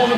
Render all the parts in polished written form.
Come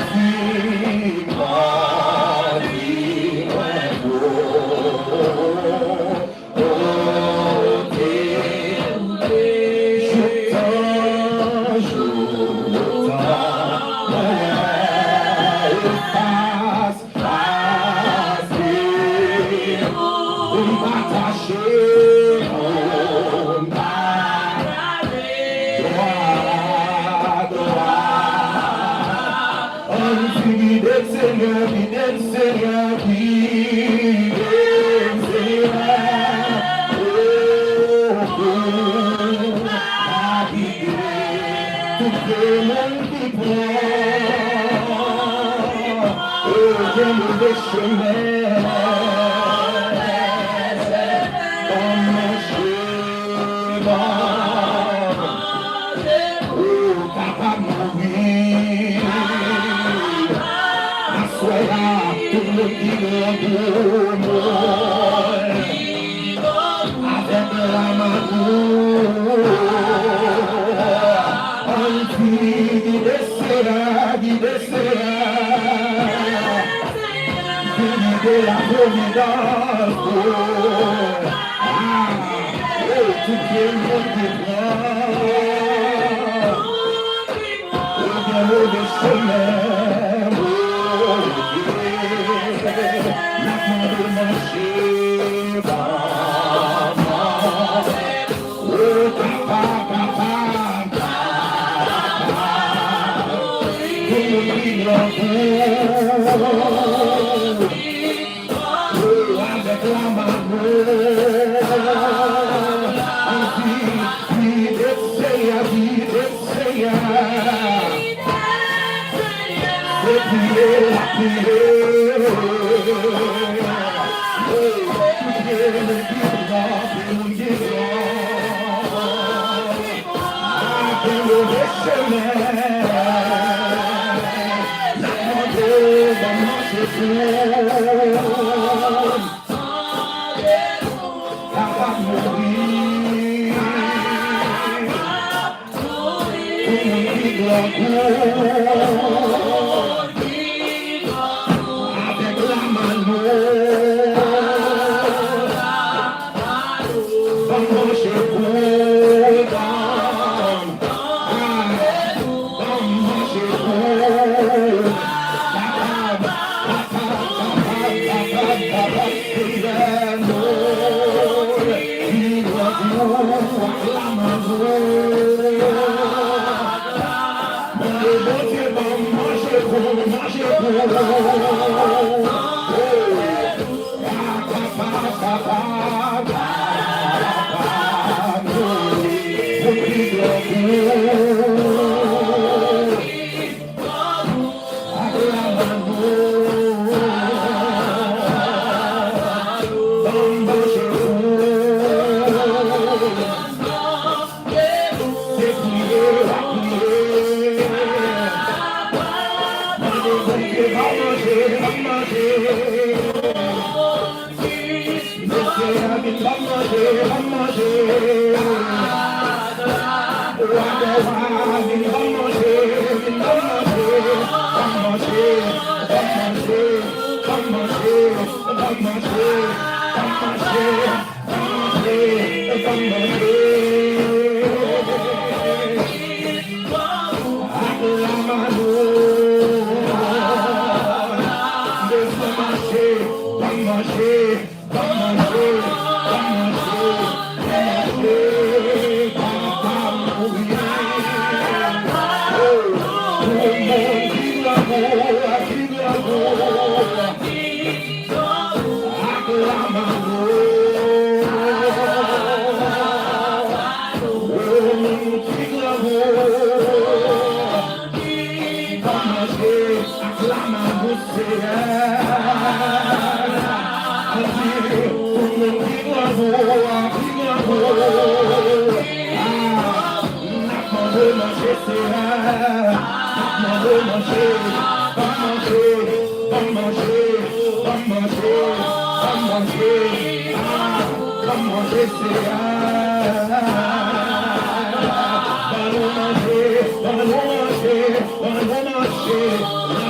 on,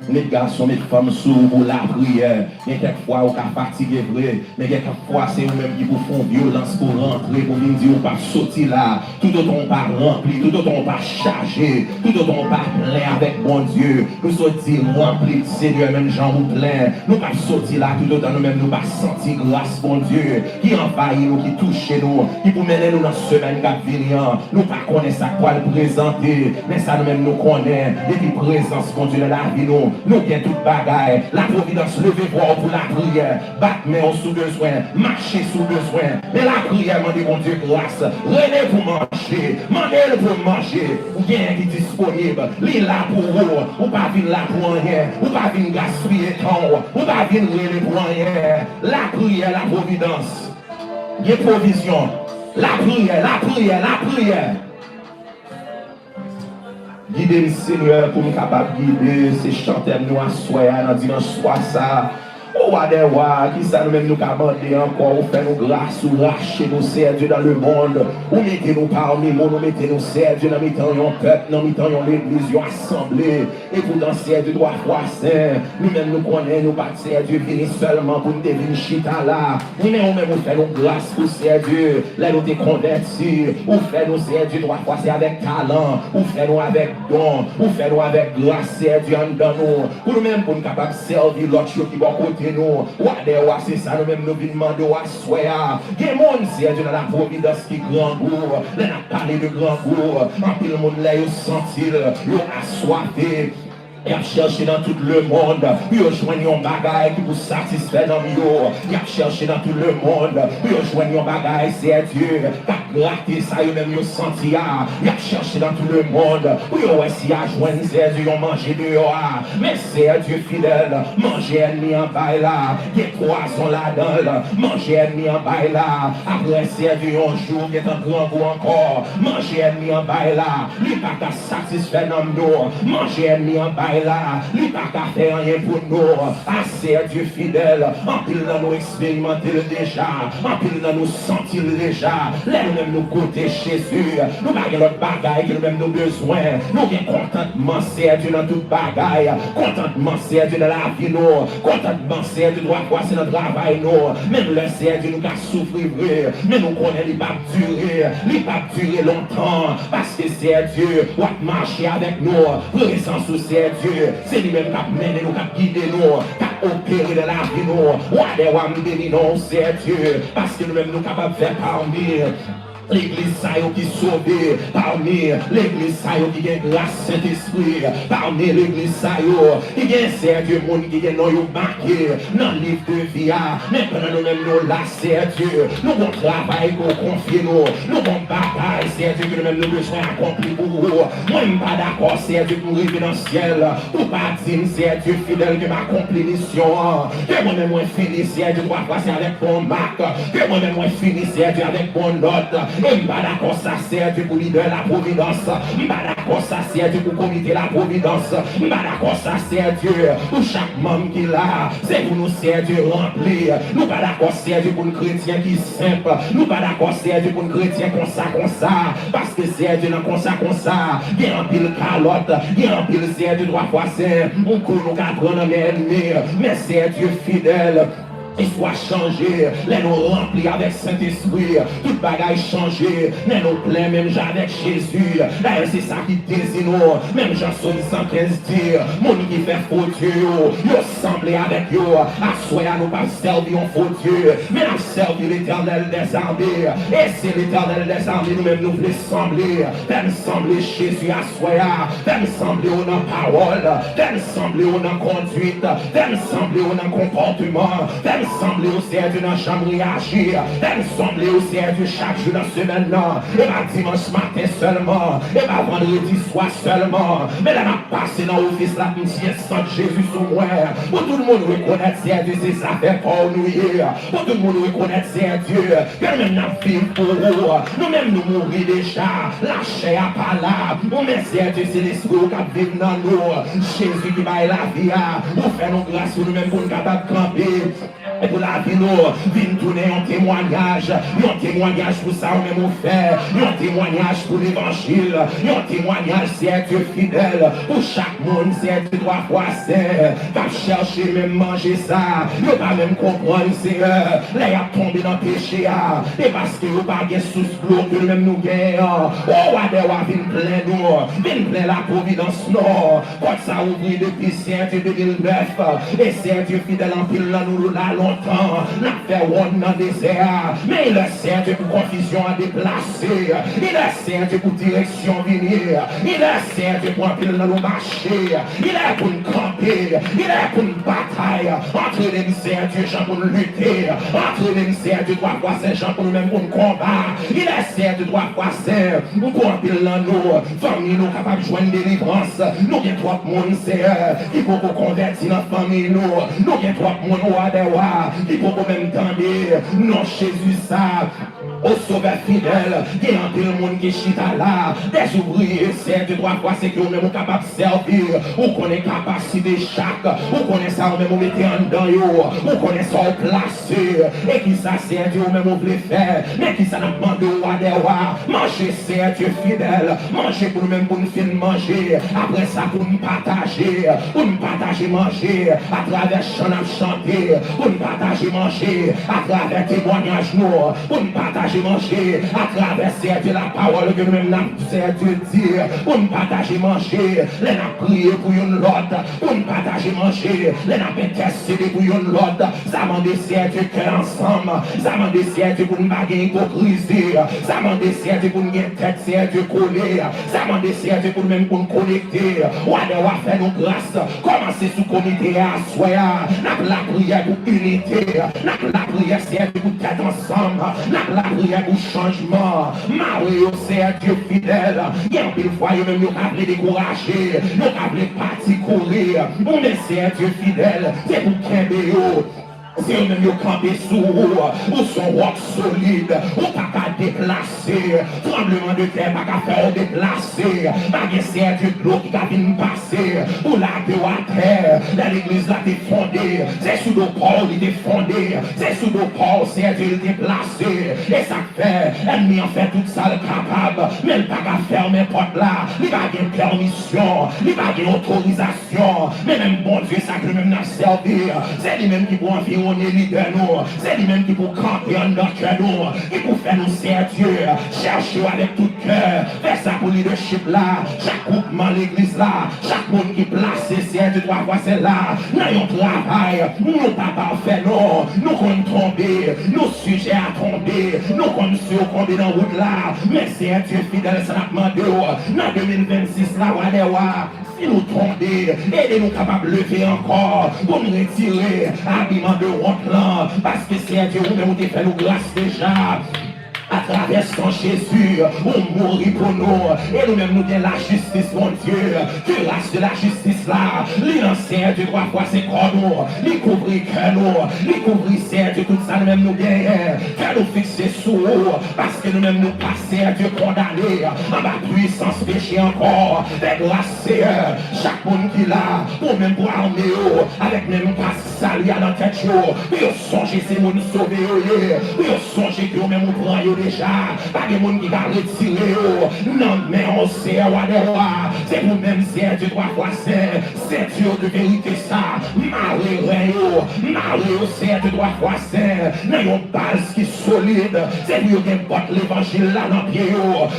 Les garçons, les femmes sourds pour la prière. Il y a quelquefois où on fatigué vrai, mais quelquefois c'est eux-mêmes qui vous font violence pour rentrer, pour venir dire on pas sortir là. Tout autant on pas rempli, tout autant on pas chargé, tout autant on pas plein avec bon Dieu. Nous sortir remplis de Seigneur, même Jean ou plein. Nous pas sortir là, tout autant nous-mêmes nous pas sentir grâce bon Dieu, qui envahit nous, qui touche nous, qui pour mener nous dans la semaine qui vient. Nous pas connaissons ça quoi le présenter, mais ça nous-mêmes nous connaît, et qui présence bon Dieu dans la vie nous. Nous bien toute bagaille, la providence levez voir pour la prière, battre main sous besoin, marcher sous besoin, mais la prière demandez mon Dieu grâce, renez pour manger, demandez pour manger, ou bien qui est disponible, l'île là pour vous, ou pas venir là pour rien, ou pas venir gaspiller temps, ou pas venir renez pour rien, la prière, la providence, il y a provision, la prière, la prière, la prière. Guidez le Seigneur pour nous capable de guider ces chanteurs nous à soi, dans dimanche soir ça. Oh, Wadewa, qui ça nous-mêmes nous commander encore, ou fait nous grâce, ou racher nous, c'est Dieu dans le monde, ou mettez-nous parmi nous, nous mettez-nous, c'est Dieu dans le peuple, dans le l'église, une assemblée, et vous dans c'est Dieu droit foi saint, nous-mêmes nous connaissons, nous pas c'est Dieu venir seulement pour nous devenir chita là, nous-mêmes nous faisons grâce pour c'est Dieu, là nous te convertis, ou fait nous c'est Dieu droit foi c'est avec talent, ou fait nous avec don, ou fait nous avec grâce, c'est Dieu en dans nous, pour nous-mêmes pour nous capables de servir l'autre chose qui va côté nous, c'est ça nous-mêmes nous venons demander à soi, il y a des gens c'est Dieu dans la providence qui grand goût, là n'a parlé de grand goût, en pile le monde là il sentit, il a assoiffé. Il a cherché dans tout le monde, il a joigné un bagage qui vous satisfait dans yo. Il a cherché dans tout le monde, il a joigné un bagage, c'est Dieu. T'as gratté ça, il a même senti. Il a cherché dans tout le monde, il a aussi joigné, c'est Dieu, il a mangé dehors. Mais c'est Dieu fidèle, manger ennemi en bail là. Il y a poisson là-dedans, manger ennemi en bail là. Après c'est Dieu un jour, il y a un grand goût encore. Manger ennemi en bail là, il n'a pas satisfait dans nous. Manger ennemi en bail là, il n'a pas fait rien pour nous. Assez Dieu fidèle, en pile dans nous expérimenter déjà, en pile dans nous sentir déjà. Là nous-mêmes nous goûter Jésus, nous n'avons l'autre bagaille que nous-mêmes nous besoin. Nous avons contentement c'est Dieu dans toute bagaille, contentement c'est Dieu dans la vie nous, contentement c'est Dieu doit passer dans le travail nous. Même le c'est Dieu nous a souffrir, mais nous connaissons il va durer longtemps, parce que c'est Dieu qui va marcher avec nous, présence c'est Dieu, c'est lui-même qui a mené nous, qui a guidé nous, qui a opéré de la vie nous. Ouadéwa béni non, c'est Dieu, parce que nous-mêmes nous capables de faire parmi l'église qui est sauvée, parmi l'église qui a grâce Saint-Esprit, parmi l'église qui a c'est Dieu, qui a nous marqué dans le livre de vie. Mais pendant nous-mêmes nous là, c'est Dieu, nous avons travail pour confier nous, nous avons bataille, c'est Dieu que nous-mêmes nous besoin accomplir pour vous. Moi, je ne suis pas d'accord, c'est Dieu pour arriver dans le ciel, pour pas dire c'est Dieu fidèle qui m'a accompli mission, que moi-même moi fini, c'est Dieu doit passer avec bon marque, que moi-même moi fini, c'est Dieu avec bon note. Mbadako ça c'est Dieu pour leader la providence. Mbadako ça c'est Dieu pour comité la providence. Mbadako ça c'est Dieu pour chaque membre qui l'a. C'est pour nous c'est Dieu rempli. Nous pas d'accord c'est Dieu pour un chrétien qui est simple. Nous pas d'accord c'est Dieu pour un chrétien comme ça. Parce que c'est Dieu dans comme ça. Il y a un pile calotte. Il y a un pile c'est Dieu droit poisson. On court nous qu'à prendre un ennemi. Mais c'est Dieu fidèle. Il soit changé, les nous remplis avec Saint-Esprit, toute bagaille changé, les nous plein même avec Jésus. D'ailleurs c'est ça qui désire nous, même Jean 115 dit, mon qui fait faux Dieu, yo semblé avec yo, à soi nous pas servir un faux Dieu, mais nous servir l'éternel des armées, et c'est l'éternel des armées, nous-mêmes nous voulons sembler, faire sembler Jésus à soi, faire sembler au dans parole, faire sembler au dans conduite, faire sembler au dans comportement, sembler au Dieu dans la chambre réagir, elle semblait au Dieu chaque jour dans la semaine, et pas dimanche matin seulement, et pas vendredi soir seulement, mais là m'a passé dans l'office là, monsieur sans Jésus sous moi, pour tout le monde reconnaître c'est Dieu, c'est ça fait pour nous hier, pour tout le monde reconnaître c'est Dieu, que nous-mêmes nous vivons pour vous, nous-mêmes nous mourir déjà, la chair pas là, nous-mêmes c'est Dieu, c'est l'esprit qui vit dans nous, Jésus qui va la vie, pour faire nos grâces pour nous-mêmes pour nous capables de camper. Et pour la vie, nous, venons tourner un témoignage pour ça, on même fait, un témoignage pour l'évangile, un témoignage, c'est Dieu fidèle, pour chaque monde, c'est Dieu trois fois saint, pas chercher, même manger ça, ne pas même comprendre, c'est là, il a tombé dans le péché, et parce que vous pas de sous l'eau que nous-mêmes nous gagnons, oh, vin plein la providence, non, quand ça ouvre depuis Saint 2009, et c'est Dieu fidèle en pile, là, nous, là, longtemps, n'a fait one dans le désert, mais il est certain pour confusion à déplacer, il est certain pour direction venir, il est certain pour un pile dans le marché, il est pour une camper, il est pour une bataille, entre les misères Dieu, gens pour lutter, entre les misères Dieu, trois fois c'est gens pour nous-mêmes pour nous combattre, il est certain trois fois c'est, nous pour un pile dans nous, famille nous capables de joindre délivrance, nous bien trois monde c'est, il faut qu'on convertir dans la famille nous bien trois monde qui pour même tendre, non Jésus ça, au sauveur fidèle, il y a un peu de monde qui chita là, des ouvriers, c'est 2-3 fois, c'est que vous même capable de servir, ou qu'on est capacité chaque, ou qu'on est ça, ou même vous mettez en dedans, ou qu'on est ça au placé, et qui ça c'est Dieu, ou même vous voulez faire, mais qui ça n'a pas demandé au roi des rois, manger c'est Dieu fidèle, manger pour nous-mêmes pour nous finir manger, après ça pour nous partager, manger, à travers chant à chanter, pour nous partager manger, à travers témoignages nous, pour nous partager manger, à travers c'est la parole que nous-mêmes nous c'est Dieu dire, pour nous partager manger, les n'a prié pour une l'autre, pour nous partager manger, les n'a intercédé pour une l'autre, ça m'a décidé que ensemble, ça m'a décidé pour nous baguer hypocrisie, ça m'a décidé pour nous tête c'est Dieu coller, ça m'a décidé pour nous même pour nous connecter, ou aller faire nos grâces, commencer sous comité à soya, n'a la prière pour unité, n'a la prière c'est pour tête ensemble, n'a la prière pour changement, Mario c'est Dieu fidèle, il y a un peu de fois, il y a même nous appelé décourager, nous appelé parti courir, mais c'est Dieu fidèle, c'est pour Kembéo. Si on même campé sous ou son roc solide, ou pas qu'à déplacer, tremblement de terre, pas qu'à faire déplacer, pas qu'à c'est de l'eau qui a venu passer, ou la de à terre, l'église là t'est fondée, c'est sous le Paul il est fondé, c'est sous le Paul c'est Dieu déplacé, et ça fait, ennemi en fait tout ça le capable, mais il pas qu'à faire n'importe là, il pas qu'à permission, il pas qu'à autorisation, mais même bon Dieu ça que même n'a servi, c'est lui-même qui peut environ on est leader nous, c'est lui-même qui pour camper en notre nous, qui pour faire nous servir Dieu, chercher avec tout cœur, faire ça pour leadership là, chaque groupement l'église là, chaque monde qui place c'est Dieu doit voir c'est là, nous avons travail, nous pas parfait non, nous qu'on tomber, nos sujets à tomber, nous qu'on se tomber dans la route là, mais c'est Dieu fidèle, ça n'a demandé, dans 2026 là, si nous tomber, aidez-nous capables de lever encore, pour nous retirer l'habillement de honte là, parce que c'est Dieu nous-mêmes qui fait nous grâce déjà. À travers son Jésus, on mourit pour nous, et nous-mêmes nous avons la justice, mon Dieu, que grâce de la justice là, l'ancien Dieu doit voir ses corps nous, il couvrit que nous, il couvrit Dieu, tout ça nous-mêmes nous gagnons, faire nous fixer sous haut, parce que nous-mêmes nous passons Dieu condamné, en bas puissance péché encore, mais grâce Seigneur, chaque monde qui l'a, pour même pour armer, avec même passe salut à notre tête, puis on songe ces monde sauvés, puis on songe que nous-mêmes nous prenons déjà, pas de monde qui va retirer, non mais on sait, c'est vous-même, c'est Dieu doit voir, c'est Dieu de vérité ça, Mario, c'est Dieu doit voir, c'est, n'a une base qui est solide, c'est lui qui porte l'évangile là dans le pied,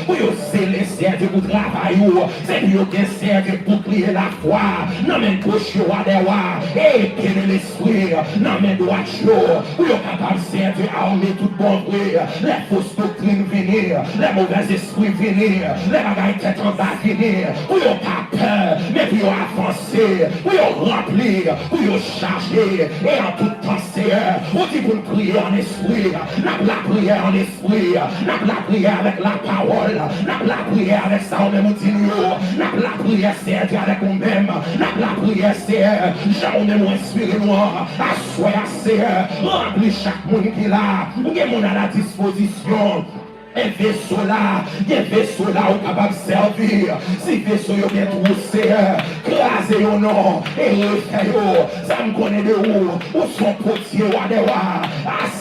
pour c'est les Dieu pour travailler, c'est lui qui sert Dieu pour crier la foi, non mais gauche, et pied de l'esprit, non mais droite, pour capable de servir armer tout bon vrai, les fausses doctrines venir, les mauvais esprits venir, les bagailles tête en bas venir, pour yon pas peur, mais pour yon avancer, pour yon remplir, pour yon charger, et en tout temps Seigneur, on dit pour nous prier en esprit, n'a la prière en esprit, n'a la prière avec la parole, n'a la prière avec ça on même dit nous, n'a la prière c'est avec nous-mêmes, n'a la prière c'est Jean même inspirez-moi, assoyez Seigneur, remplis chaque monde qui est là, ou qui est à la disposition. Un vaisseau là, où capable de servir. Si vaisseau est bien troussé, crasez au nom, et refait, ça me connaît de où son potier, à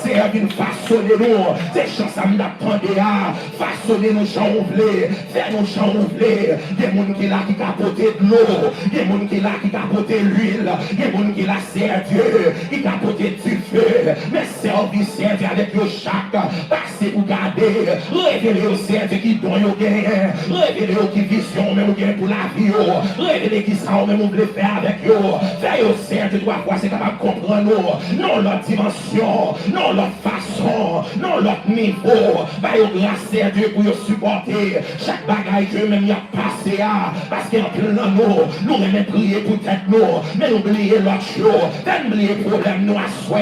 servir, façonner nous. C'est chance à m'attendre à façonner nos gens ouvrés, faire nos gens ouvrés. Des gens qui là qui capotent de l'eau, des gens qui là qui capotent l'huile, des gens qui là c'est Dieu, qui capotent du feu. Mais servir, servir avec le chaque, passer pour garder. Révélez au Seigneur qui donne au gain, révélez au qui vision même au gain pour la vie, révélez qui ça même on veut faire avec eux, faire au Seigneur tu dois voir c'est capable de comprendre non leur dimension, non leur façon, non leur niveau, bah au grâce à Dieu pour supporter chaque bagaille que même y a passé à, parce qu'en plein nous remet prier pour tête nous, mais oublier l'autre chose, oublier problème nous à soi,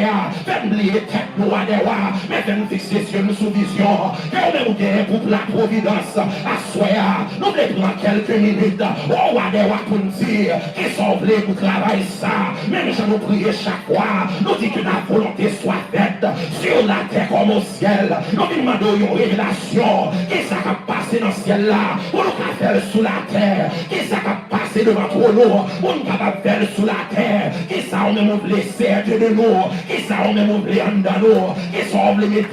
oublier tête nous à des rois. Mettez-nous fixer sur nous sous vision. Que nous gagnons pour la providence. À soya, nous devons prendre quelques minutes. Oh, à des rois pour nous dire qu'ils sont venus pour travailler ça. Même si nous prions chaque fois, nous disons que la volonté soit faite sur la terre comme au ciel. Nous demandons une révélation. Qu'est-ce qui va passer dans le ciel là? Pour nous faire sous la terre. Qu'est-ce qui va passer devant trop nous? Pour nous faire sous la terre. Qu'est-ce que nous voulons blesser de nous? Qu'est-ce que nous voulons en nous? Qu'est-ce qu'on veut mettre?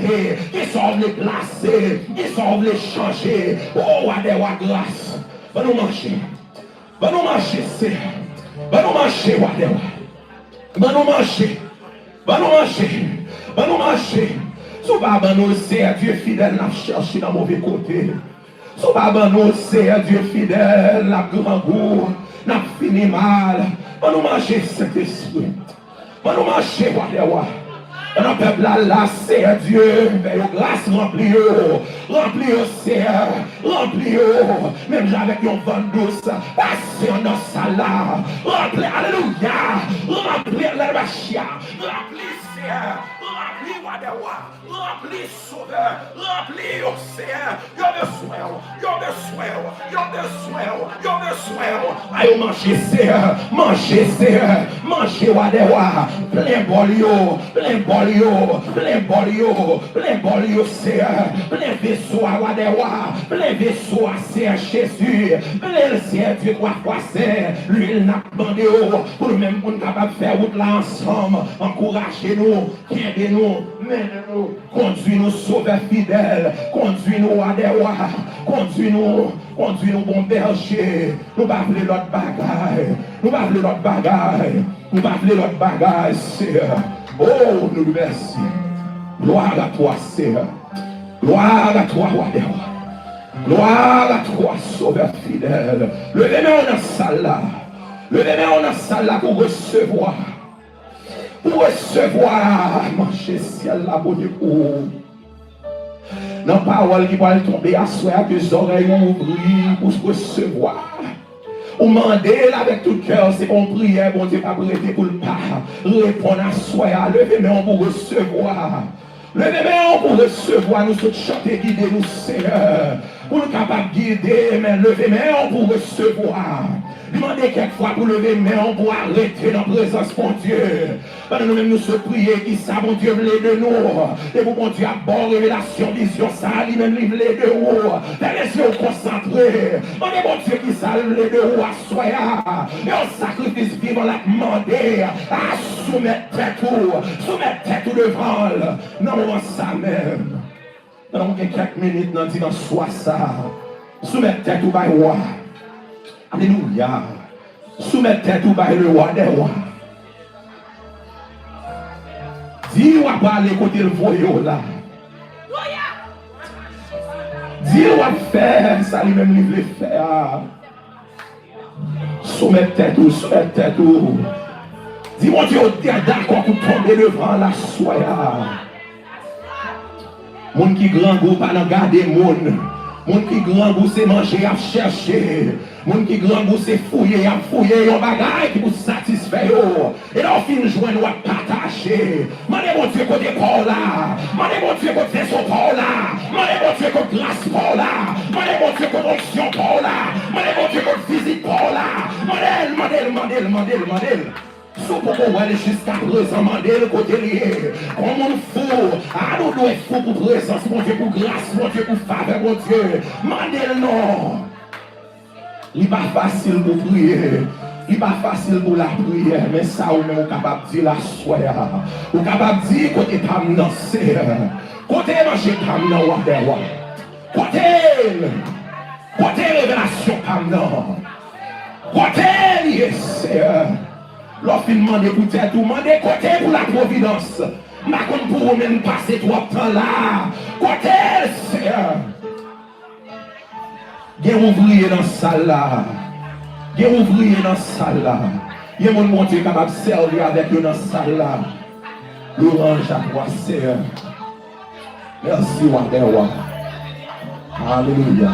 Qu'est-ce qu'on veut placer? Qu'est-ce qu'on veut changer? Oh, à des rois grâce. Va nous marcher. Va nous marcher, c'est. Va nous marcher, va nous marcher. Va nous marcher. Va nous marcher. Si pas nous, c'est Dieu fidèle, n'a cherché dans mauvais côté. Si pas nous, c'est Dieu fidèle, n'a grand goût, n'a fini mal. Va nous marcher, cet esprit. Va nous marcher, wa. Dans le peuple là, c'est Dieu, mais grâce remplie, c'est remplie, même avec une vente douce, passez dans ça là, remplis, alléluia, remplis la bachia, remplis, remplis Wadewa, remplis sauveur, remplis océan, y'a besoin, aïe, manger Wadewa, plein bolio, c'est plein vaisseau à Wadewa, plein vaisseau à Jésus, plein c'est Dieu 3 fois c'est, l'huile n'a pas demandé pour le même monde capable de faire route là ensemble, encouragez-nous, aidez-nous, menez-nous, conduis-nous sauveur fidèle, conduis-nous Wadewa, conduis-nous bon berger, nous pas appeler l'autre bagaille, c'est oh, nous le merci. Gloire à toi, Seigneur. Gloire à toi, Wadewa. Gloire à toi, sauveur fidèle. Levez-moi dans la salle là. Levez-moi dans la salle là pour recevoir. Manger ciel là, bon Dieu. Dans la parole qui va tomber à soi, que les oreilles ouvrent pour recevoir. Ou mandez avec tout cœur, c'est bon prière, bon Dieu, pas prêter pour le pas. Répondre à soi, levez-moi pour recevoir. Levez-moi pour recevoir, nous sommes chanter, guider nous, Seigneur. Pour nous capables de guider, mais levez-moi pour recevoir. Demandez quelquefois pour lever main pour arrêter dans la présence de Dieu. Pendant nous-mêmes nous se prier qui ça, mon Dieu, de nous. Et pour mon Dieu, à bord, révélation, vision, ça, lui-même, livre de vous. Laissez-vous concentrer. Demandez, mon Dieu, qui ça, de vous, à soya. Et au sacrifice vivant, la demander à soumettre tout devant. Non, on ça même. Dans quelques minutes, dans le soir, ça. Soumettre tout par roi. Alléluia. Soumettez tout par le roi des rois. Dis-moi pas les côtés le voyou là. Dis-moi faire ça lui-même il veut faire. Soumettez tout. Dis mon Dieu, tu es d'accord pour tomber devant la soya. Moun qui grand goût pas dans garder moun. Moun qui grand goût c'est manger à chercher. Moun qui grand goût c'est fouiller à fouiller yon bagay qui vous satisfait yo. Et là on finit joindre ou partager. Mandez mon Dieu côté Paul là. Mandez mon Dieu côté son Paul là. Mandez mon Dieu côté grâce Paul là. Mandez mon Dieu côté onction Paul là. Mandez mon Dieu côté visite Paul là. Mandez. Sous pour aller jusqu'à présent, mandez le côté lié. Comme on fou, à nous doit être fou pour présence, mon Dieu, pour grâce, mon Dieu, pour faveur, mon Dieu. Mandez le nom. Il n'est pas facile pour prier. Il n'est pas facile pour la prière, mais ça, on est capable de dire la soirée. On est capable de dire côté tam danser. Côté manger tam nan ou des rois. Côté révélation tam nan. Côté lié, Seigneur. L'offre demande pour tête, demandez côté pour la providence. Ma compte pour vous-même passer trop de temps là. Côté, Seigneur. Il y a un ouvrier dans la salle là. Il y a un ouvrier dans la salle là. Il y a un monde qui est capable de servir avec eux dans la salle là. L'orange à toi, Seigneur. Merci, Wadewa. Alléluia.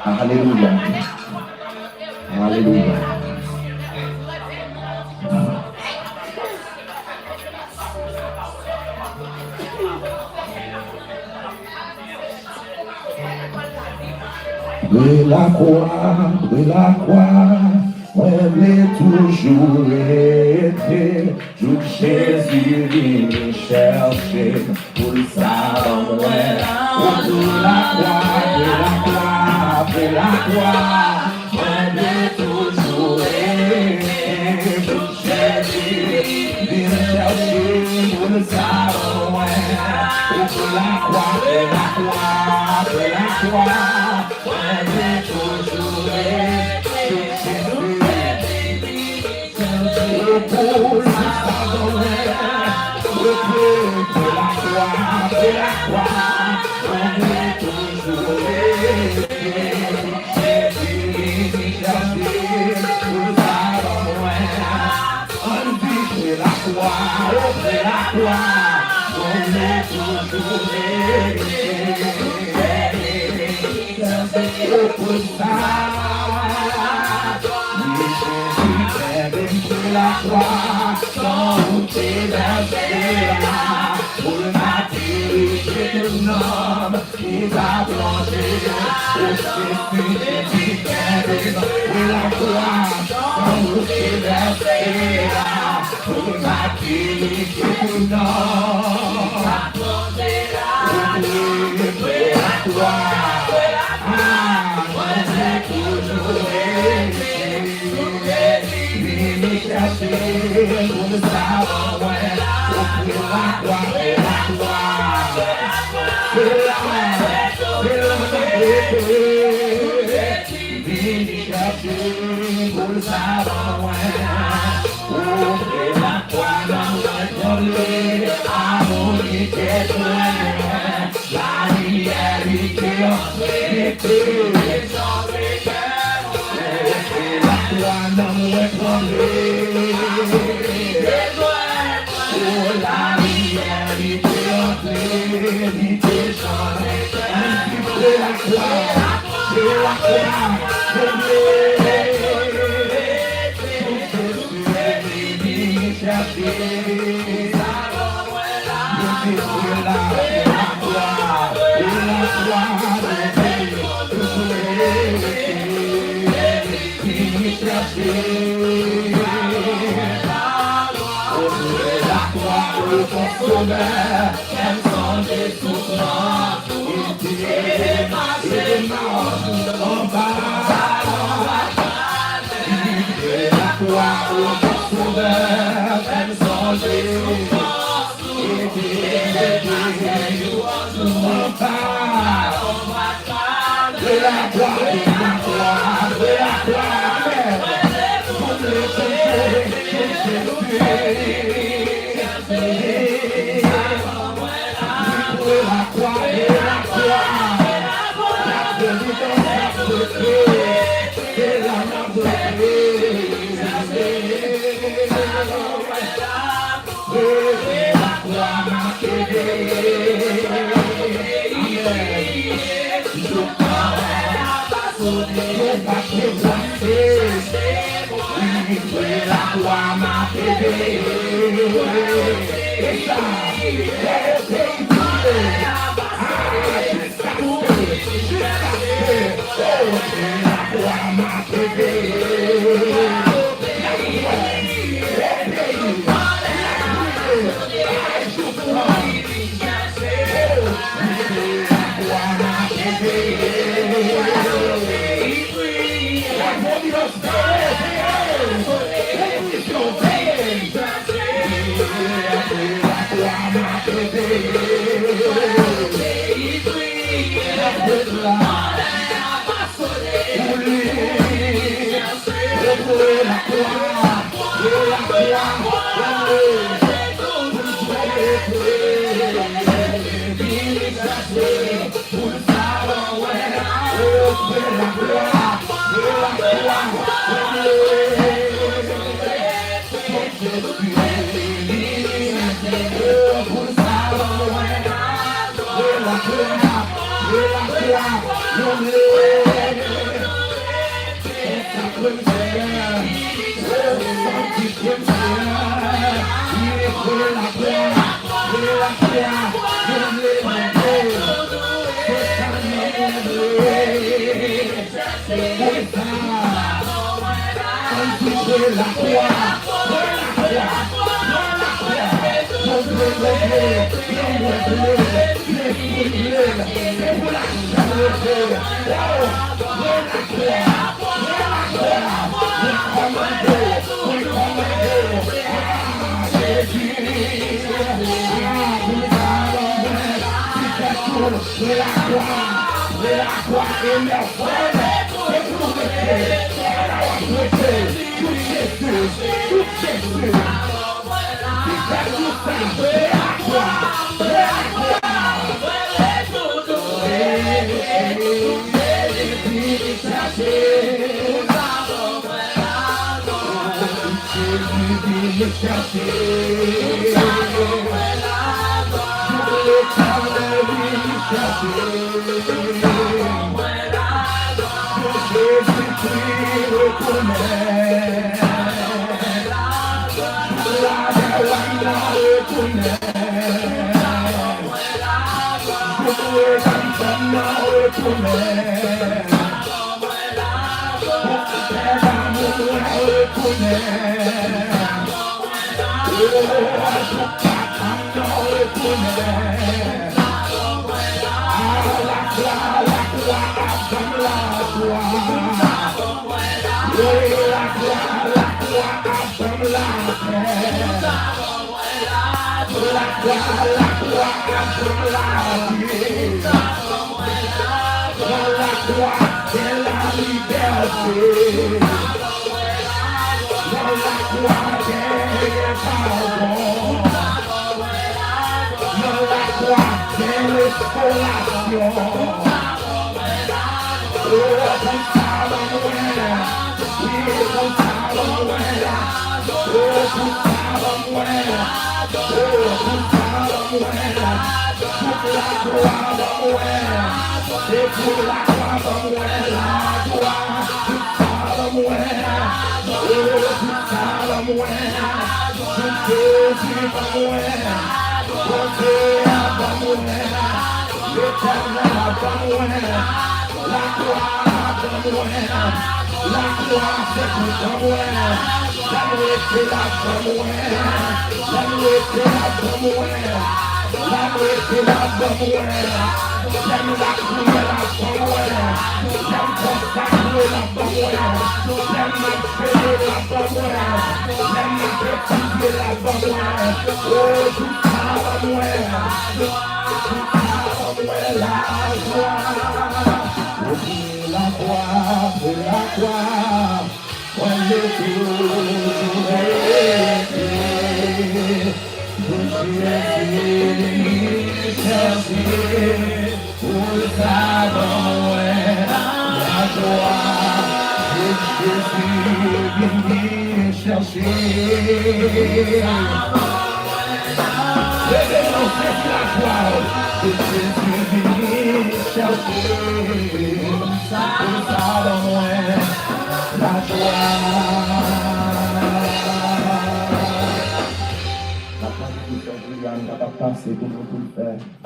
Alléluia. Alléluia. De la croix, on est toujours été, tout Jésus vient chercher, pour le savoir, de la croix, de la croix, on est toujours été, tout Jésus vient chercher, pour le savoir, de la croix, de la croix, de la croix. La croix, sans tes là, pour ma vérité de l'homme, qui va plancher au crucifix de la croix, sans tes là, pour ma vérité de l'homme, qui va plancher la croix, pour le savoir, la croix, pour le savoir, la croix, la réalité, même sans des souffrances, il est marché en bas. La croix au sauveur, même sans des souffrances, il est en bas. De la croix, de la croix, de la croix, pour le sauver, la croix m'a fait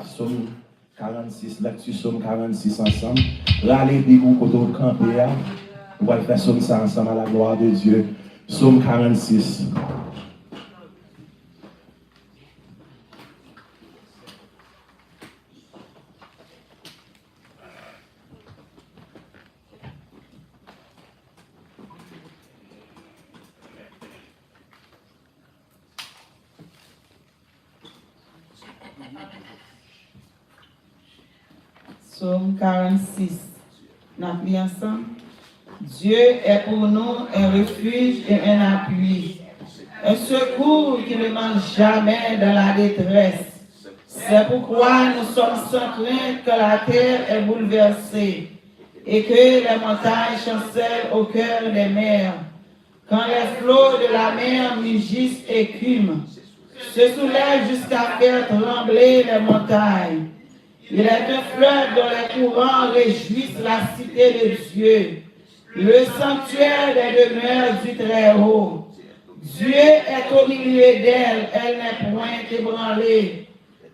Somme 46, lecture Somme 46 ensemble. Râlez des goûts côté de camper. On va faire Somme ça ensemble à la gloire de Dieu. Somme 46. Psaume 46. Nous appelons ensemble. Dieu est pour nous un refuge et un appui, un secours qui ne manque jamais dans la détresse. C'est pourquoi nous sommes sans crainte que la terre est bouleversée et que les montagnes chancellent au cœur des mers. Quand les flots de la mer mugissent et écument, se soulèvent jusqu'à faire trembler les montagnes. Il est un fleuve dont les courants réjouissent la cité de Dieu, le sanctuaire des demeures du Très-Haut. Dieu est au milieu d'elle, elle n'est point ébranlée.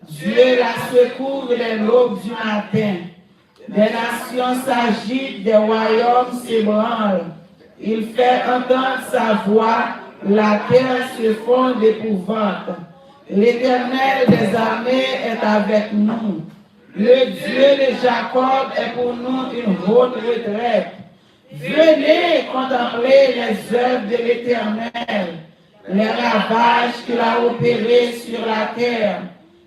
Dieu la secourt des l'aube du matin. Des nations s'agitent, des royaumes s'ébranlent. Il fait entendre sa voix, la terre se fond d'épouvante. L'Éternel des armées est avec nous. Le Dieu de Jacob est pour nous une haute retraite. Venez contempler les œuvres de l'Éternel, les ravages qu'il a opérés sur la terre.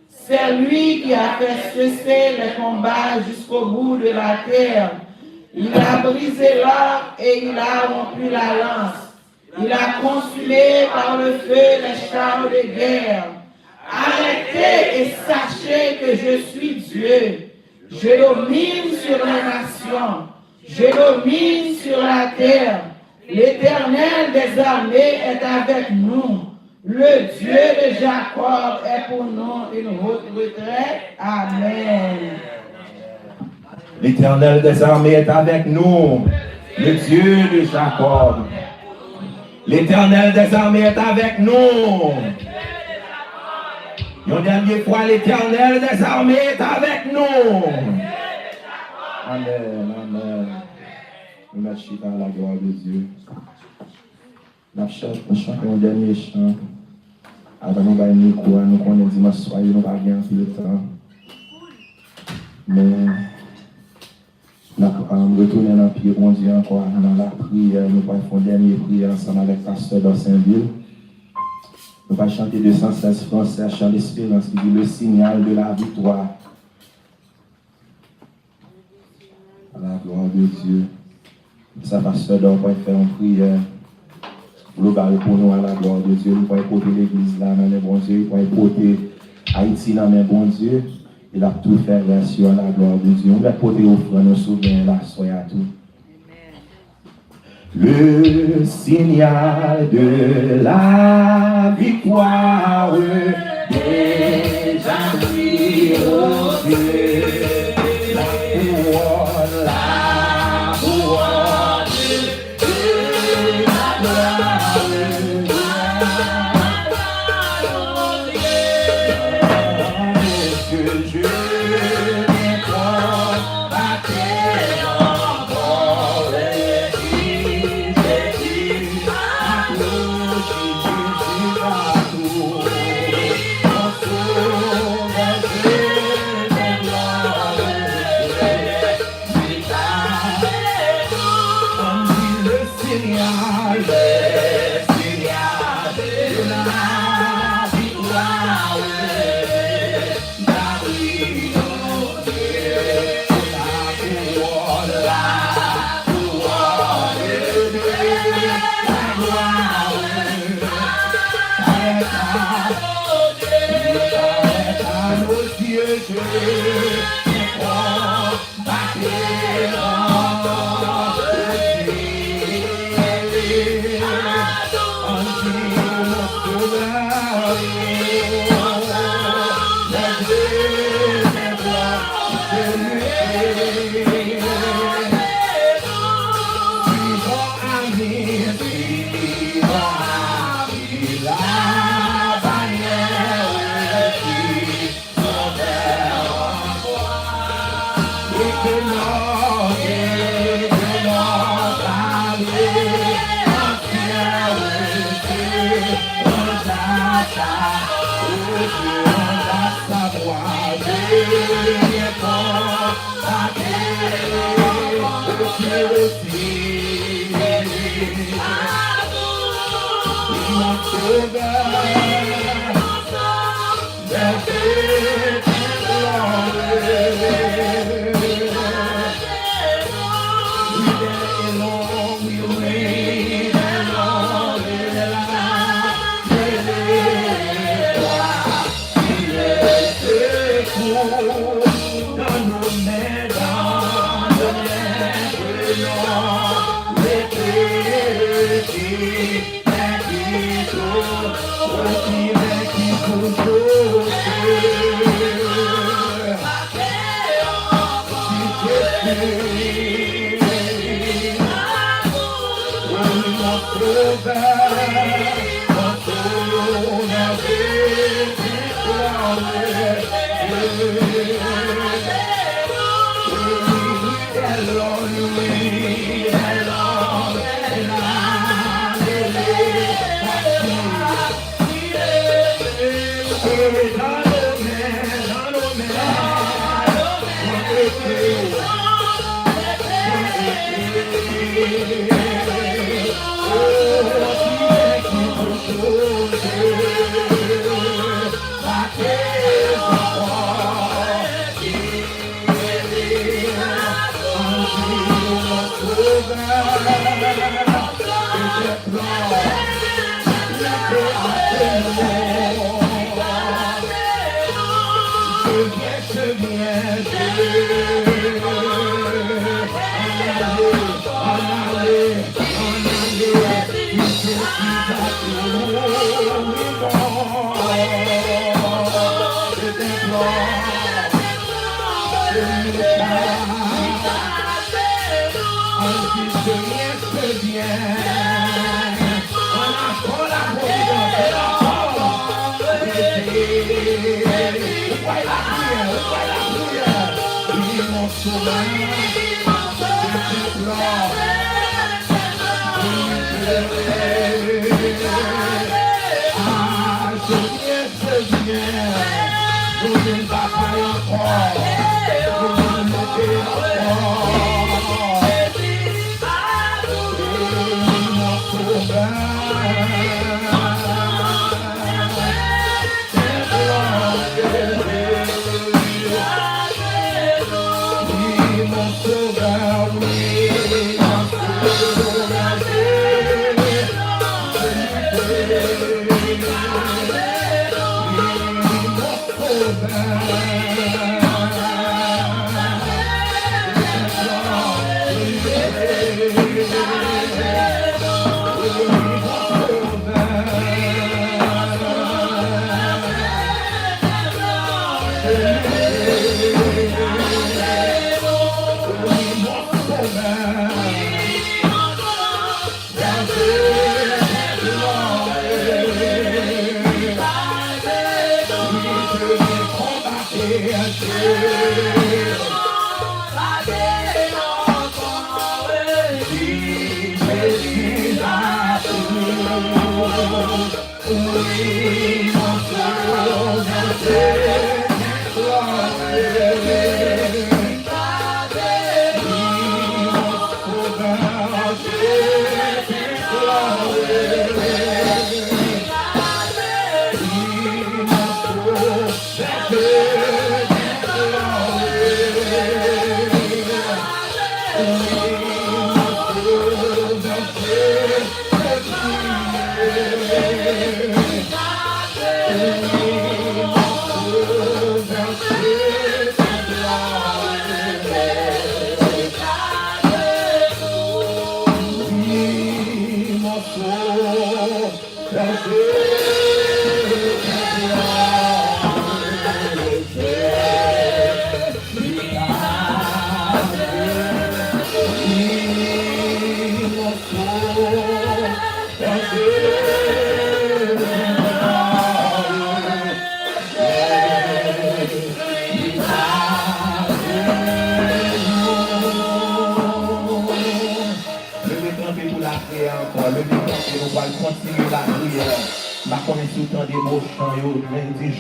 C'est lui qui a fait cesser les combats jusqu'au bout de la terre. Il a brisé l'arc et il a rompu la lance. Il a consumé par le feu les chars de guerre. Arrêtez et sachez que je suis Dieu. Je domine sur les nations. Je domine sur la terre. L'Éternel des armées est avec nous. Le Dieu de Jacob est pour nous une haute retraite. Amen. L'Éternel des armées est avec nous. Le Dieu de Jacob. L'Éternel des armées est avec nous. Une dernière fois, l'Éternel des armées est avec nous. Amen, amen. Nous mettons dans la gloire de Dieu. Nous chantons un dernier chant. Avant nous aller nous courir, nous connaissons dimanche soir, nous pas gagner le temps. Mais nous retourner dans le pied bon Dieu encore dans la prière. Nous allons faire une dernière prière ensemble avec le pasteur d'Orsainville. Nous allons chanter 216 français, chant d'espérance qui dit le signal de la victoire. À la gloire de Dieu. Ça, pasteur, on va faire une prière. Global pour nous à la gloire de Dieu. Nous pouvons porter l'église là dans les bons Dieu. Nous pouvons porter Haïti dans les bons Dieu. Il a tout fait sur la gloire de Dieu. On va porter offrande, nous souvenir là, soyez à tout. Le signal de la victoire déjà pris au Dieu. La couronne de la gloire.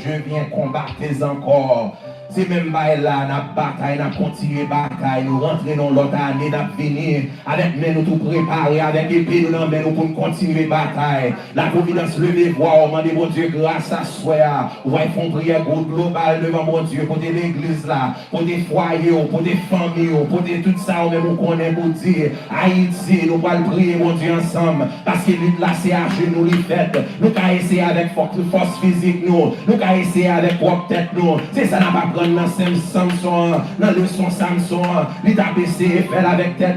Je viens combattre encore. C'est même là, la bataille, la continuer bataille, nous rentrer dans l'autre année, nous venir avec nous tout préparer, avec épée nous dans nous pour continuer bataille. La providence levée, voir, demander mon Dieu grâce à soi. Ou va faire une prière globale devant mon Dieu, pour l'église là, pour des foyers, pour des familles, pour tout ça, nous connaissons pour dire, Haïti, nous allons prier mon Dieu ensemble, parce que lutte là, c'est à genoux, les fêtes. Nous allons essayer avec force physique, nous allons essayer avec propre tête, nous. C'est ça, n'a pas dans Samson, dans le son Samson, il t'a baissé, fait avec tête,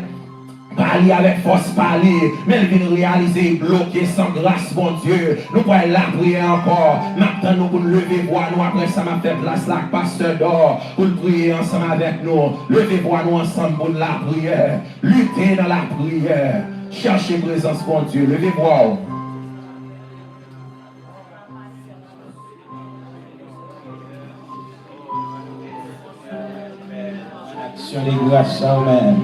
parler avec force, parler, mais il vient réaliser, bloquer sans grâce, mon Dieu. Nous pouvons la prier encore. Maintenant, nous pouvons lever voix, nous après ça m'a fait place là, pasteur d'or, pour prier ensemble avec nous. Lever voix, nous ensemble pour la prière, lutter dans la prière, chercher présence, mon Dieu. Levez voix. Les grâces, amen.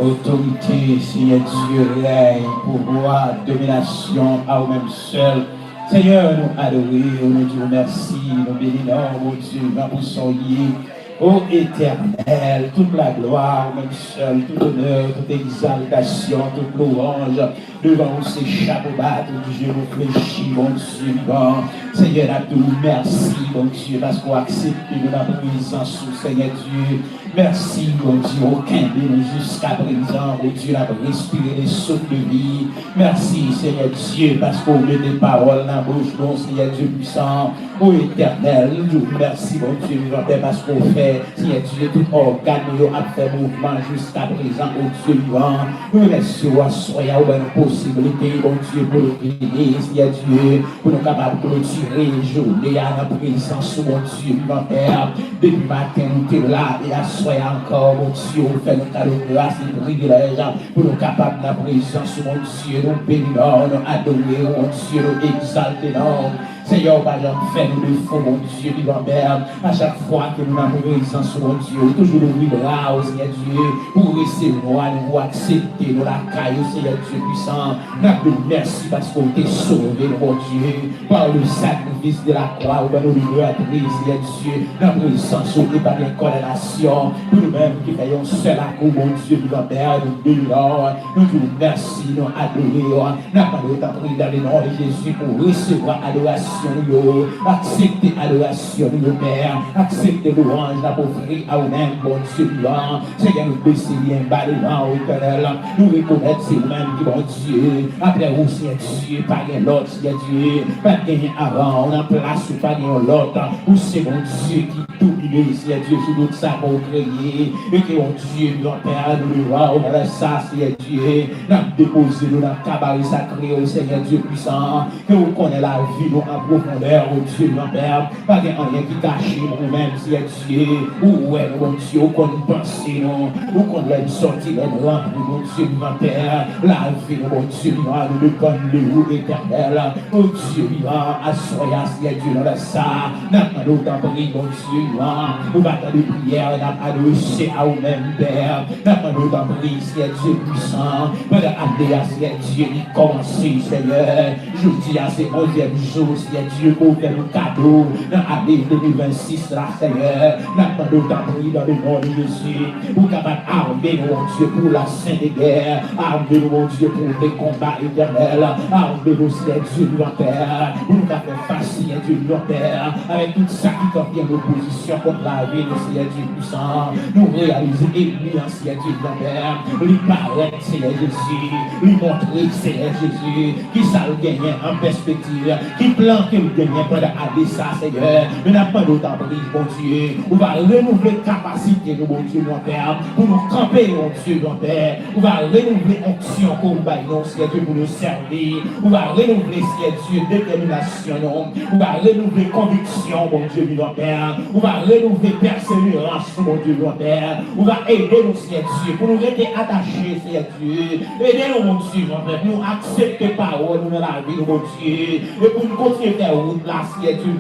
Autorité, Seigneur Dieu, règne, pouvoir, domination à vous-même seul. Seigneur, nous adorons, nous disons merci, nous bénissons, mon Dieu, pour son lit. Ô éternel, toute la gloire, même seul, tout honneur, toute exaltation, toute louange, devant ces chapeaux bas, tout Dieu nous fléchit, mon Dieu, bon. Seigneur, à tout, merci, mon Dieu, parce qu'on accepte de la présence, Seigneur Dieu. Merci, mon Dieu, aucun de nous jusqu'à présent, mon Dieu, a respiré les souffles de vie. Merci, Seigneur Dieu, parce qu'on met des paroles dans la bouche, non, Seigneur Dieu puissant. Ô éternel, nous merci, mon Dieu, parce qu'on fait, Seigneur Dieu, tout organe, nous a fait mouvement jusqu'à présent, mon Dieu vivant. Nous remercions, soyons aux bonnes possibilités, mon Dieu, pour nous prier, Seigneur Dieu, pour nous capables de clôturer les journées à la présence, mon Dieu vivant, Père. Depuis matin, nous sommes là et à soyez encore, mon Dieu, fait nos cadeaux de grâce et privilèges pour nous capables de la présence, mon Dieu, nous bénissons, nous adorons, mon Dieu, nous exaltons. Seigneur, pas jamais fait nous de faux, mon Dieu, vivant Père. À chaque fois que nous avons présence, mon Dieu, toujours nous vivra, Seigneur Dieu, pour recevoir, nous accepter, nous la caille, Seigneur Dieu puissant. Nous merci parce qu'on t'est sauvé, mon Dieu, par le sacrifice de la croix, ou nous libératrice, Seigneur Dieu, dans la présence, et par les condamnations, pour nous-mêmes qui faisons seul à coup, mon Dieu, vivant Père, nous bénissons, nous vous merci, nous adorons, nous avons pris dans le nom de Jésus pour recevoir adoration. Acceptez adoration, nous Père, acceptez louange, la pauvreté à vous-même, bon Dieu vivant. Seigneur, nous baissons bien bas devant au éternel, nous reconnaissons c'est vous-même qui bon Dieu. Après vous, Seigneur Dieu, pas de l'autre, Seigneur Dieu, pas de avant, on a place ou pas de l'autre, ou c'est mon Dieu qui domine, Seigneur Dieu, sur notre ça pour créer, et que mon Dieu, mon Père, nous le voit, on a ça, Seigneur Dieu, nous avons déposé, nous avons cabaret sacré, au Seigneur Dieu puissant, que vous connaissez la vie, nous profondeur, oh Dieu, mon Père, pas de rien qui cache nous-mêmes, Seigneur Dieu, ou est mon Dieu, qu'on pense, nous, ou qu'on l'aime sortir, l'aime remplir, mon Dieu, mon Père, la vie, mon Dieu, nous le connaissons, nous, éternel, oh Dieu, vivant, assoyant, Seigneur Dieu, dans ça, n'a d'autant pris, mon Dieu, nous battons des prières, n'a adressé à vous-même, Père, n'a d'autant pris, Seigneur Dieu puissant, pour l'année, Seigneur Dieu, il commence, Seigneur, je dis à ces 11e jour, Seigneur Dieu, pour faire nos cadeaux dans l'année 2026, là, Seigneur. N'a pas d'autant pris dans le nom de Jésus. Pour capable armer, mon Dieu, pour la sainte guerre. Armer, mon Dieu, pour les combats éternels. Armer, mon Seigneur Dieu, mon Père. Pour nous faire face, Seigneur Dieu, mon Père. Avec tout ça qui vient en opposition contre la vie, mon Seigneur Dieu puissant. Nous réaliser ennemi, Seigneur Dieu, mon Père. Lui paraître, Seigneur Jésus. Lui montrer, Seigneur Jésus, qui ça le gagne en perspective. Qui plan que vous gagnez pendant aller ça, Seigneur. Mais n'a pas d'autant pris, mon Dieu. On va renouveler capacité, mon Dieu, mon Père, pour nous camper, mon Dieu, mon Père. On va renouveler action comme baillon, Seigneur Dieu, pour nous servir. On va renouveler, Seigneur Dieu, détermination. On va renouveler conviction, mon Dieu, mon Père. On va renouveler persévérance, mon Dieu, mon Père. On va aider nous, Seigneur Dieu, pour nous rester attachés, Seigneur Dieu. Aidez-nous, mon Dieu, mon Père, pour nous accepter parole dans la vie, mon Dieu. Et pour nous continuer à faire route là, Seigneur Dieu,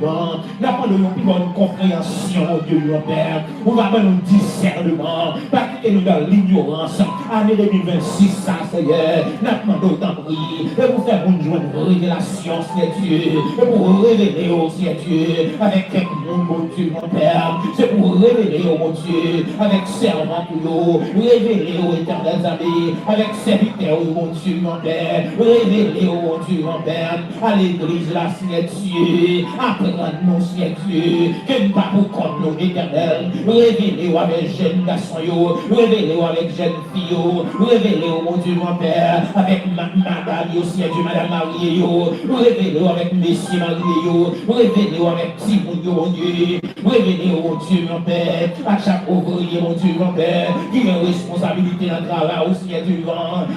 n'a pas de plus bonne compréhension, mon Dieu, mon Père. On va faire un discernement, pas quitter nous dans l'ignorance. Année 2026, ça, Seigneur, n'a pas d'autant pris. Et pour faire une joie de révélation, Seigneur Dieu. Et pour révéler, oh Seigneur Dieu, avec quelques monde, mon Dieu, mon Père. C'est pour révéler, oh mon Dieu, avec servant pour nous. Révéler, oh éternel amis, avec serviteur, oh mon Dieu, mon Père. Révéler, oh mon Dieu, mon Père, à l'église, là, Seigneur Dieu. Apprenons, Seigneur Dieu, que nous pas pour comme nous, éternel. Révélez-vous avec jeunes garçons, révélez-vous avec jeunes filles, révélez-vous, mon Dieu, mon Père, avec madame, Seigneur Dieu, madame Marie, révélez-vous avec messieurs Marie, révélez-vous avec petit mon Dieu, révélez-vous, mon Dieu, mon Père, à chaque ouvrier, mon Dieu, mon Père, qui a une responsabilité dans le travail, au Seigneur Dieu,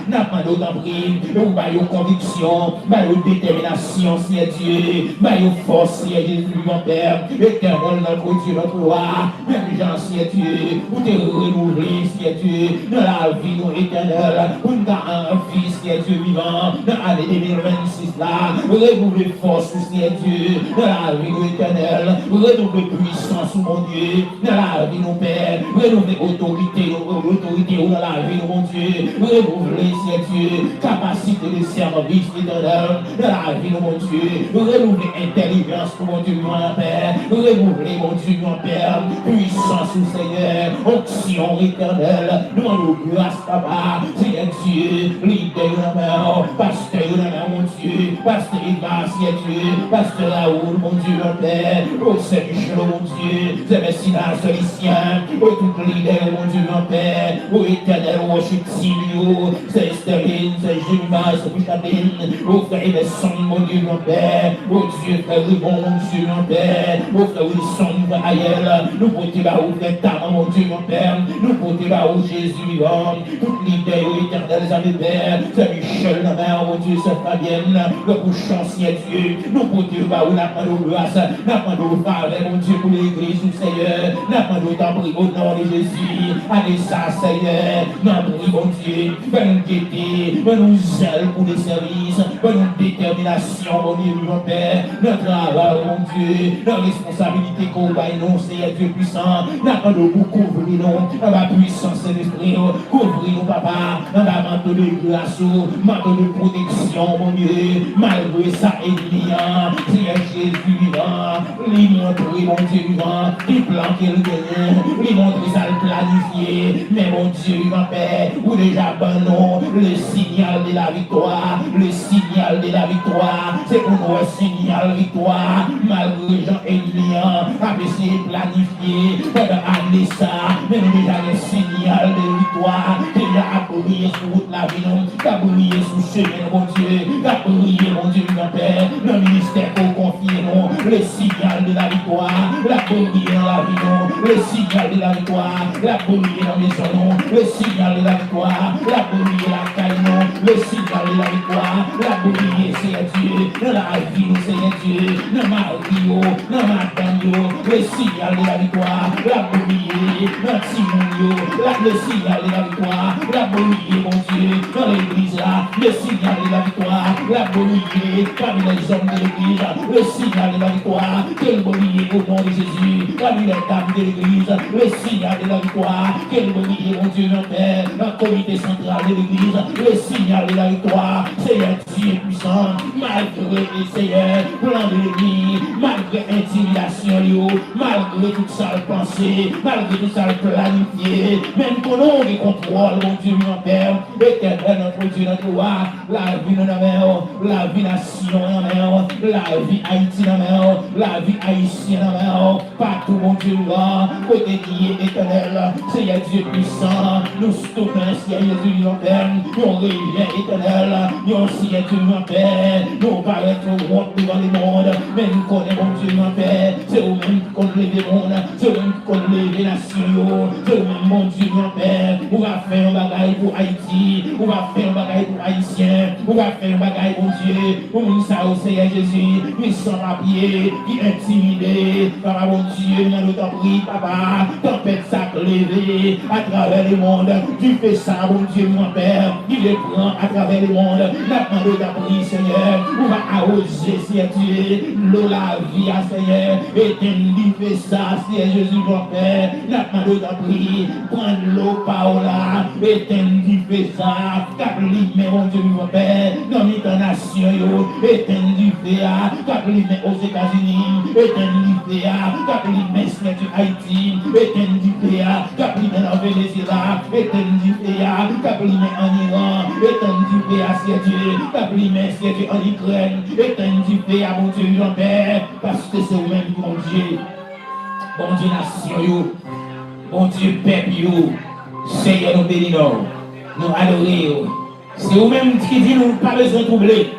n'a pas d'autant pris, ou pas une conviction, pas une détermination, Seigneur Dieu, pas une force, Seigneur Jésus, mon Père, éternel, notre Dieu, notre gloire, même gens, Seigneur Dieu, pour te renouveler, Seigneur Dieu, dans la vie nous éternelle, pour nous avoir un fils, Seigneur Dieu vivant, dans l'année 2026 là, renouveler force, Seigneur Dieu, dans la vie nous éternelle, renouveler puissance, mon Dieu, dans la vie nous Père, renouveler autorité dans la vie, mon Dieu, renouveler, Seigneur Dieu, capacité de service éternel, dans la vie, mon Dieu, renouveler intelligence, mon Dieu, mon Père, renouveler, mon Dieu, mon Père, puissance, Seigneur, onction éternelle, demande grâce, Papa, Seigneur Dieu, leader dans la main, pasteur dans la main, mon Dieu, pasteur Eva, Seigneur Dieu, pasteur Raoul, mon Dieu, mon Père, oh Saint-Michel, mon Dieu, c'est Messina, Solicien, oh tout leader, mon Dieu, mon Père, oh éternel, oh Chutilio, c'est Estherine, c'est Jemima, c'est Bouchabine, oh frère Emerson, mon Dieu, mon Père, oh Dieu, frère Ribon, mon Dieu, mon Père, oh frère Wilson, frère Ayel, nous portons là où frère Tama, mon Dieu, mon Père, nous portons là où Jésus vivant, toute l'idée, oh éternel, les Père, c'est Michel, la mère, mon Dieu, c'est Fabienne, le bouchon, Seigneur Dieu, nous portons là où n'a pas de grâce, n'a pas de faveur, mon Dieu, pour l'église, Seigneur, n'a pas de temps au nom de Jésus, allez ça, Seigneur, n'a pris, mon Dieu, nous guetter, nous zèle pour les services, nous détermination, mon Dieu, mon Père, notre travail, mon Dieu, notre responsabilité qu'on va non, Seigneur Dieu puissant, n'a pas de vous couvrir, non, dans la puissance de l'esprit, couvrir, nos papa, dans la manteau de grâce, manteau de protection, mon Dieu, malgré ça, Elia, Seigneur Jésus vivant, lui montrer, mon Dieu vivant, les plans qu'il gagne, lui montrer ça le planifié, mais mon Dieu, mon Père, ou déjà bon non, le signal de la victoire, le signal de la victoire, c'est pour nous un signal de victoire, malgré Jean Elia, a essayé de planifier, pendant année ça, mais nous déjà le signal de victoire, déjà a brillé sur toute la vie, a brillé sous ce chemin, mon Dieu, a brillé, mon Dieu, mon Père, le ministère qu'on confie, non, le signal de la victoire, la brillé dans la vie, non, le signal de la victoire, la brillé dans les maisons, non, le signal de la victoire, la brillé la caille, non, le signal de la victoire, la brillé, Seigneur Dieu, dans la vie, Seigneur Dieu, dans ma vie, dans ma dame, le signal de la victoire, la brillé, dans Timon, le signal de la victoire, la brillé, mon Dieu, dans l'église là, le signal de la victoire, la brillé, parmi les hommes de l'église, le signal de la victoire, quel brillé au nom de Jésus, parmi les dames de l'église, le signal de la victoire, quel brillé, mon Dieu, mon Père, dans le comité central de l'église, le signal de la victoire, Seigneur Dieu puissant, malgré les Seigneur, plan de l'église, malgré intimidation, malgré toute sale pensée, malgré tout sale planifié, même qu'on a des contrôles, mon Dieu, mon Père, éternel, notre Dieu, notre roi, la vie de la mer, la vie nation de la mer, la vie Haïti de la mer, la vie haïtienne de la mer, partout, mon Dieu, là, côté qui est éternel, Seigneur Dieu puissant, nous stoppons, Seigneur Dieu, mon Père, nous revient éternel, nous, Seigneur Dieu, mon Père, nous paraître rompre devant les mondes, mais nous connaissons, mon Dieu, mon Père, c'est vous-même qui connaissez les mondes, c'est vous-même qui connaissez les nations, c'est vous-même, mon Dieu, mon Père, on va faire un bagage pour Haïti, on va faire un bagage pour Haïtiens, on va faire un bagage, mon Dieu, pour nous, ça, au Seigneur Jésus, qui sans papier, qui intimidé, papa, mon Dieu, dans notre prix, papa, tempête ça levé à travers le monde, tu fais ça, mon Dieu, mon Père, il les prend à travers le monde, la demande ta prière, Seigneur, on va arroser, Seigneur Dieu, l'eau, la vie, Seigneur, et tu fais ça, Seigneur Jésus, mon Père, la demande ta prière, prendre l'eau, Paola, et tu fais ça, capli, mais mon Dieu, mon Père, dans l'international, et tu fais ça, capli, mais aux États-Unis, et tu fais ça, capli, mais Seigneur Haïti, et tu fais ça, capli, mais en Venezuela, et tu fais ça, capli, mais en Iran, et tu fais ça, Seigneur Dieu, capli, mais Seigneur Dieu, en Ukraine, et tu fais ça, mon Dieu, mon Père, parce que c'est vous-même, mon Dieu, bon Dieu, nation, bon Dieu, peuple, Seigneur, nous bénissons, nous adorons. C'est vous-même qui dit nous pas besoin de troubler,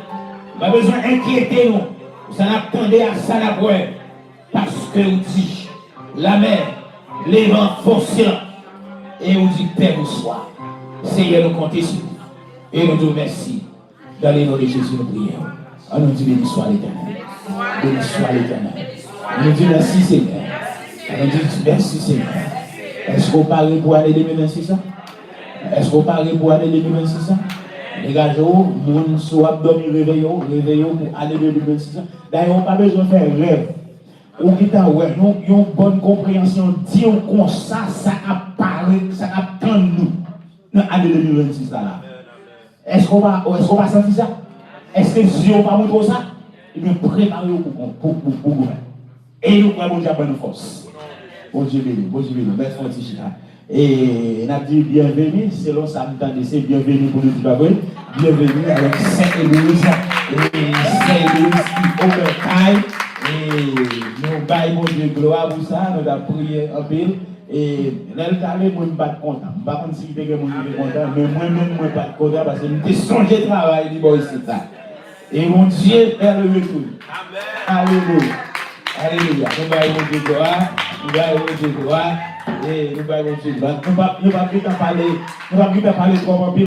pas besoin d'inquiéter nous. Ça n'attendait à ça la voix. Parce que vous dites, la mer, les vents foncent et vous dites, Père, vous soit. Seigneur, nous comptons sur vous. Et nous disons merci. Dans les noms de Jésus, nous prions. Nous disons, béni soit l'Éternel. Béni soit l'Éternel. Nous disons merci, Seigneur. On dit merci Seigneur. Est-ce qu'on parle pour aller 2026 ça? Est-ce qu'on parle pour aller 2026 ça? Les gars, moun soit dormi réveillez pour aller 2026 ça. D'ailleurs, on n'a pas besoin de faire rêve. On dit ouais, nous une bonne compréhension, dire comme ça apparaît, ça attend nous dans l'année 2026 là. Est-ce qu'on va sentir ça? Est-ce que Dieu va pas montrer ça? Il nous prépare pour et nous prenons déjà bonne force. Bon Dieu béni, merci mon petit chat. Et on a dit bienvenue, selon ça nous tendez, c'est bienvenue pour nous dire bienvenue avec Saint-Église et Saint-Église qui overtime. Et nous baillons Dieu gloire pour ça, nous avons prié un peu. Et là, le calme, moi, je ne suis pas content. Je ne sais pas si je suis content, mais moi-même, je ne suis pas content parce que je suis songé de travail, du bon ici. Et mon Dieu est le retour. Alléluia. Alléluia. Nous baillons Dieu gloire, nous baillons Dieu gloire, et nous baillons Dieu gloire. Nous ne pouvons pas parler trop en